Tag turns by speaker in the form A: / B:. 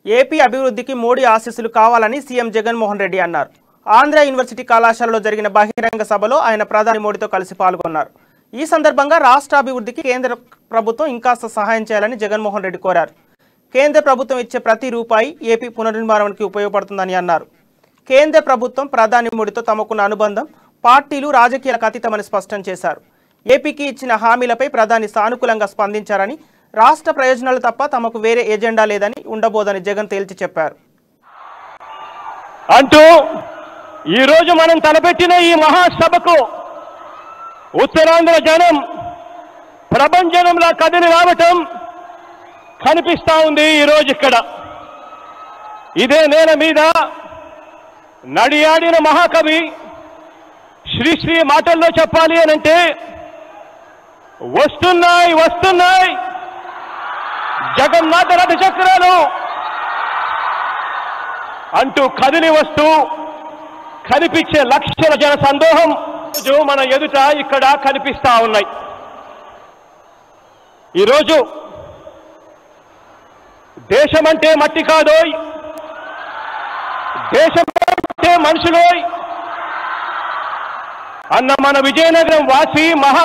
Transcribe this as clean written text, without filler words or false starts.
A: AP అభివృద్ధికి మోడీ ఆశీస్సులు కావాలని సీఎం జగన్మోహన్ రెడ్డి అన్నారు. ఆంధ్ర యూనివర్సిటీ కళాశాలలో జరిగిన బహిరంగ సభలో ఆయన ప్రధాని మోడీతో కలిసి పాల్గొన్నారు. ఈ సందర్భంగా రాష్ట్ర అభివృద్ధికి కేంద్ర ప్రభుత్వం ఇంకాస్త సహాయం చేయాలని జగన్మోహన్ రెడ్డి కోరారు. కేంద్ర ప్రభుత్వం ఇచ్చే ప్రతి రూపాయి ఏపీ పునర్నిర్మాణానికి ఉపయోగపడుతుందని అన్నారు. కేంద్ర ప్రభుత్వం ప్రధాని మోడీతో తమకున్న అనుబంధం పార్టీలు రాజకీయాలకు అతీతమని స్పష్టం చేశారు. ఏపీకి ఇచ్చిన హామీలపై ప్రధాని సానుకూలంగా స్పందించారని, రాష్ట్ర ప్రయోజనాలు తప్ప తమకు వేరే ఎజెండా లేదని ఉండబోదని జగన్ తేల్చి చెప్పారు.
B: అంటూ ఈ రోజు మనం తలపెట్టిన ఈ మహాసభకు ఉత్తరాంధ్ర జనం ప్రపంచంలా కదిలి రావటం కనిపిస్తా ఉంది. ఈ రోజు ఇక్కడ ఇదే నేల మీద నడియాడిన మహాకవి శ్రీశ్రీ మాటల్లో చెప్పాలి అనంటే వస్తున్నాయి వస్తున్నాయి జగన్నాథ రథ చక్రాలు అంటూ కదిలి వస్తూ కనిపించే లక్షల జన సందోహం మన ఎదుట ఇక్కడ కనిపిస్తా ఉన్నాయి. ఈరోజు దేశమంటే మట్టి కాదోయ్, దేశమంటే మనుషులోయ్ అన్న మన విజయనగరం వాసి మహా